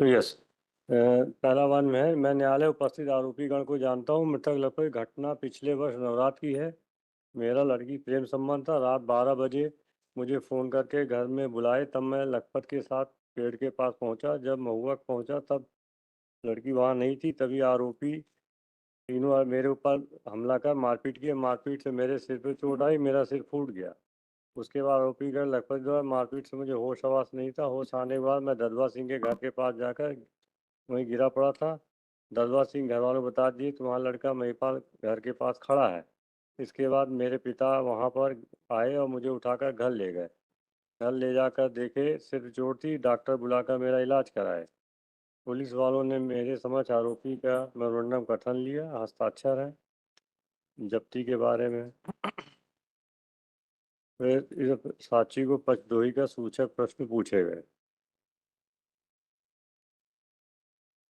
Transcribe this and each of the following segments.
Yes. पहला one में है, मैं न्यायालय उपस्थित आरोपीगण को जानता हूँ। मृतक लड़की घटना पिछले वर्ष नवरात्र की है। मेरा लड़की प्रेम संबंध था। रात 12 बजे मुझे फ़ोन करके घर में बुलाए, तब मैं लखपत के साथ पेड़ के पास पहुंचा। जब महुआ पहुंचा तब लड़की वहां नहीं थी। तभी आरोपी तीनों मेरे ऊपर हमला कर मारपीट किया। मारपीट से मेरे सिर पे चोट आई, मेरा सिर फूट गया। उसके बाद आरोपी गण लखपत द्वारा मारपीट से मुझे होश आवास नहीं था। होश आने के बाद मैं दरबार सिंह के घर के पास जाकर वहीं गिरा पड़ा था। दरबार सिंह घर वालों को बता दिए तुम्हारा लड़का महिपाल घर के पास खड़ा है। इसके बाद मेरे पिता वहां पर आए और मुझे उठाकर घर ले गए। घर ले जाकर देखे सिर चोट थी, डॉक्टर बुलाकर मेरा इलाज कराए। पुलिस वालों ने मेरे समक्ष आरोपी का मेमोरेंडम गठन लिया, हस्ताक्षर है जब्ती के बारे में। फिर इस साक्षी को पक्षद्रोही का सूचक प्रश्न पूछे गए।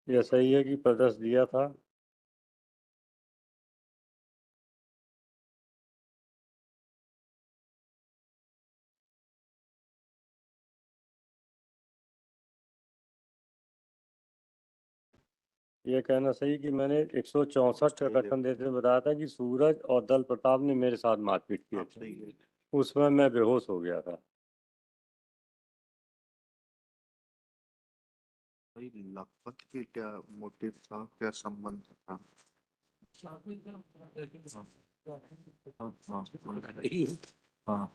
यह सही है कि प्रदर्श दिया था। यह कहना सही कि मैंने 164 का कथन देते हुए बताया था कि सूरज और दल प्रताप ने मेरे साथ मारपीट की थी। उस समय मैं बेहोश हो गया था। लखपत के क्या मोटिव था, क्या संबंध था? हाँ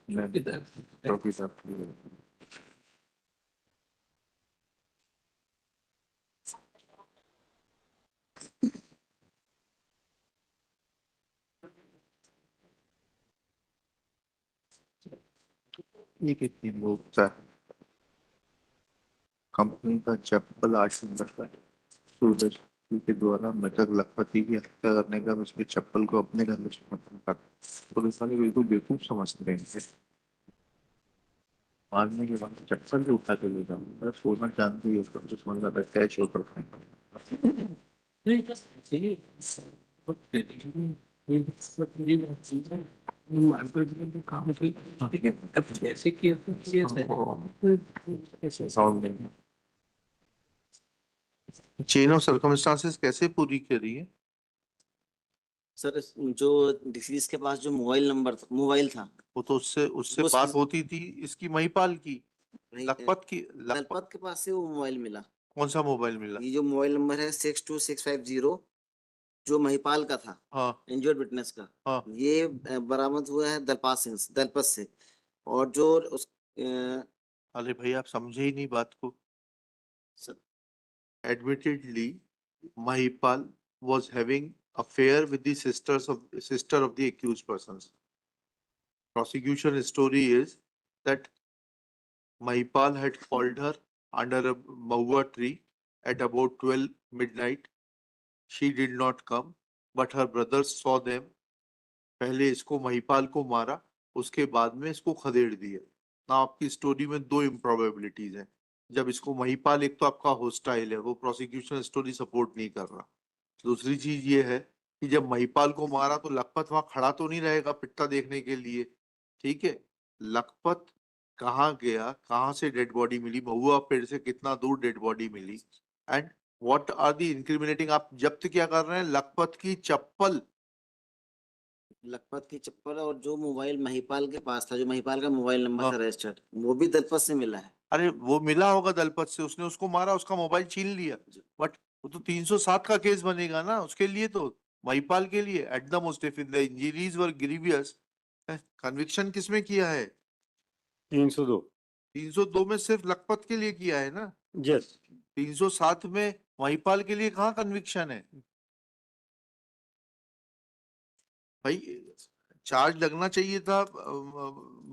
ये कितनी लोग कंपनी का चप्पल आज सूरज के द्वारा मृतक लखपति की हत्या करने का उसके चप्पल को अपने घर में समर्पण कर पुलिस वाले बिल्कुल बेवकूफ समझते हैं इसे। मारने के बाद चप्पल से उठा के ले जाऊंगा, सोना जानती है उसका कुछ मन ज्यादा कैश होकर चेन ऑफ सर्कमस्टांसेस कैसे पूरी करी है? सर जो डिसीज के पास जो मोबाइल था वो तो उससे उससे बात होती थी इसकी महिपाल की, लखपत के पास से वो मोबाइल मिला। कौन सा मोबाइल मिला? ये जो मोबाइल नंबर है 62650 जो महिपाल का था। हाँ इंजर्ड विटनेस का। हाँ। ये बरामद हुआ है दलपत से। और जो उस अरे भाई आप समझे ही नहीं बात को। Admittedly, Mahipal was having affair with the sister of the accused persons. Prosecution story is that Mahipal had called her under a mahua tree at about 12 midnight. She did not come, but her brothers saw them. पहले इसको महिपाल को मारा, उसके बाद में इसको खदेड़ दिया ना। आपकी स्टोरी में दो इम्प्रोबेबिलिटीज हैं। जब इसको महिपाल, एक तो आपका होस्टाइल है, वो प्रोसिक्यूशन स्टोरी सपोर्ट नहीं कर रहा। दूसरी चीज ये है कि जब महिपाल को मारा तो लखपत वहां खड़ा तो नहीं रहेगा पिट्टा देखने के लिए। ठीक है, लखपत कहाँ गया, कहाँ से डेड बॉडी मिली, महुआ पेड़ से कितना दूर डेड बॉडी मिली, and what are the incriminating. आप जब्त क्या कर रहे हैं? लखपत की चप्पल और जो मोबाइल महिपाल के पास था, जो महिपाल का मोबाइल नंबर था रजिस्टर्ड, वो भी दलपत से मिला है। अरे वो मिला होगा दलपत से, उसने उसको मारा, उसका मोबाइल छीन लिया, बट वो तो 307 का केस बनेगा ना उसके लिए। तो महिपाल के लिए at the most if the injuries were grievous, conviction किसमें किया है? 302। 302 में सिर्फ लखपत के लिए किया है ना। यस। 307 में महिपाल के लिए कहाँ कन्विक्शन है भाई? चार्ज लगना चाहिए था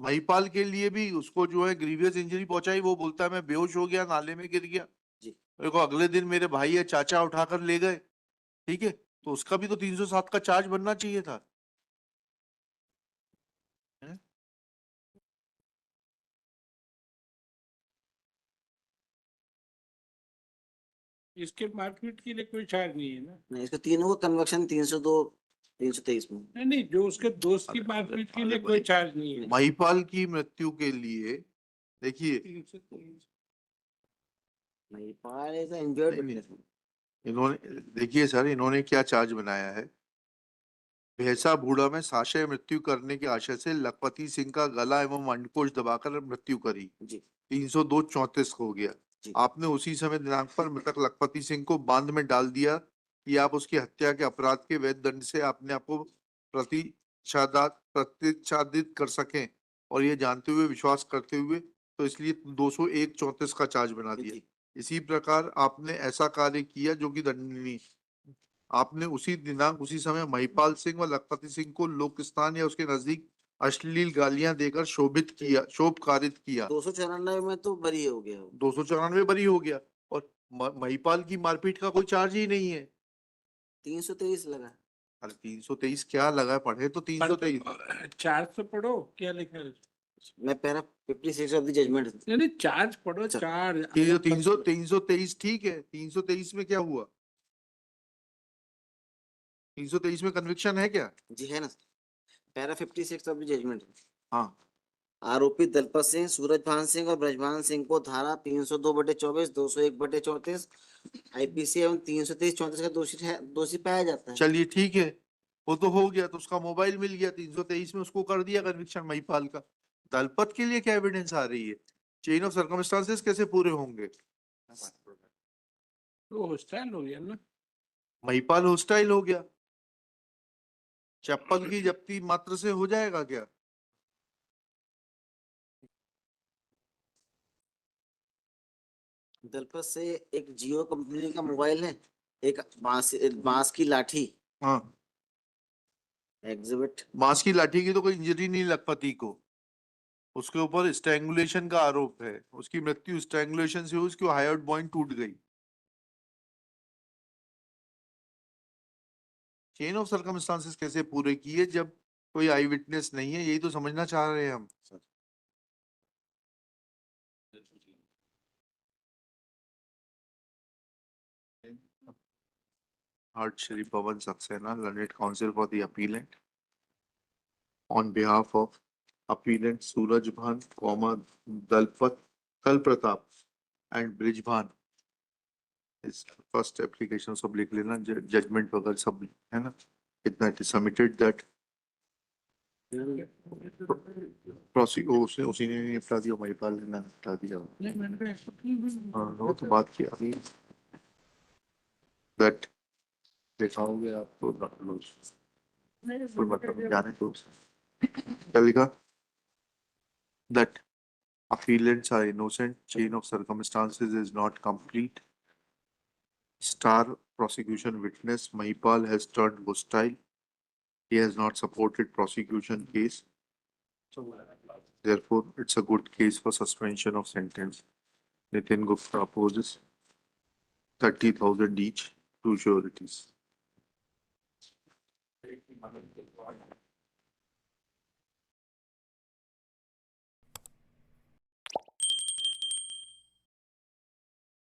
महिपाल के लिए भी। उसको जो है ग्रीवियस इंजरी पहुंचाई, वो बोलता है मैं बेहोश हो गया, नाले में गिर गया। मेरे को अगले दिन मेरे भाई या चाचा उठाकर ले गए। ठीक है, तो उसका भी तो 307 का चार्ज बनना चाहिए था। इसके मारपीट के लिए कोई चार्ज नहीं है ना? नहीं, इसके तीनों को कन्वर्शन 302 323 में। नहीं, जो उसके दोस्त की मारपीट के लिए कोई चार्ज नहीं है। महिपाल की मृत्यु के लिए देखिए, महिपाल is an injured नहीं, नहीं। witness. इन्होंने देखिए सर, इन्होंने क्या चार्ज बनाया है। भैंसा बूढ़ा में साशय मृत्यु करने के आशय से लखपति सिंह का गला एवं अंडकोश दबाकर मृत्यु करी। जी 302-34 हो गया। जी आपने उसी समय दिनांक पर मृतक लखपति सिंह को बांध में डाल दिया कि आप उसकी हत्या के अपराध के वैध दंड से आपने आपको प्रतिच्छादित कर सकें, और ये जानते हुए विश्वास करते हुए, तो इसलिए 201-34 का चार्ज बना दिया। जी इसी प्रकार आपने ऐसा कार्य किया जो कि दंडनीय। आपने उसी दिनांक उसी समय महिपाल सिंह व लखपति सिंह को लोक स्थान या उसके नजदीक अश्लील गालियां देकर शोभकारित किया। 294 में तो बरी हो गया वो। 294 बरी हो गया, और महिपाल की मारपीट का कोई चार्ज ही नहीं है। 323 लगा। अरे 323 क्या लगा है, पढ़े तो 323। चार्ज तो पढ़ो क्या लिखा है। मैं पैरा 56 ऑफ द जजमेंट। नहीं नहीं, चार्ज पढ़ो, अच्छा। चार्ज। 323 ठीक है। 323 में क्या हुआ? 323 में कन्विक्शन है क्या? जी है ना, पैरा 56 ऑफ द जजमेंट। हाँ, आरोपी दलपत सिंह, सूरजभान सिंह और ब्रजभान सिंह को धारा 302/24, 201/34 आईपीसी एवं 323-34 का दोषी पाया जाता है। चलिए ठीक है, वो तो हो गया, तो उसका मोबाइल मिल गया। 323 में उसको कर दिया कन्विक्शन महिपाल का। दलपत के लिए क्या एविडेंस आ रही है? चेन ऑफ सर्कमस्टांसेस कैसे पूरे होंगे? तो हॉस्टाइल हो गया ना। महिपाल होस्टाइल हो गया, चप्पल की जब्ती मात्र से हो जाएगा क्या? दलपत से एक जियो कंपनी का मोबाइल है, एक बांस की लाठी, हाँ, एग्जिबिट। बांस की लाठी की तो कोई इंजरी नहीं लखपति को, उसके ऊपर स्ट्रैंगुलेशन का आरोप है। उसकी मृत्यु स्ट्रैंगुलेशन से हुई, उसकी हायोड बॉइंट टूट गई। चेन ऑफ सर्कमस्टांसेस कैसे पूरे किए जब कोई आई विटनेस नहीं है? यही तो समझना चाह रहे हैं हम। Heard Shri Pawan Saxena, learned counsel for the appellant. On behalf of appellant Suraj Bhan, Dalpat, Kal Pratap and Brij Bhan. His first application सब लिख लेना, judgment वगैरह सब है ना, इतना it is submitted that उसी ने निपटा दिया, महिपाल ने निपटा दिया। नहीं, मैंने कहा accept नहीं हुआ। हाँ, वो तो बात किया अभी। That दिखाओगे आप तो रख लो, कोई मतलब जाने दो। क्या लिखा? That appellants are innocent, chain of circumstances is not complete. Star prosecution witness Mahipal has turned hostile. He has not supported prosecution case. Therefore, it's a good case for suspension of sentence. Nitin Gupta opposes 30,000 each, two sureties.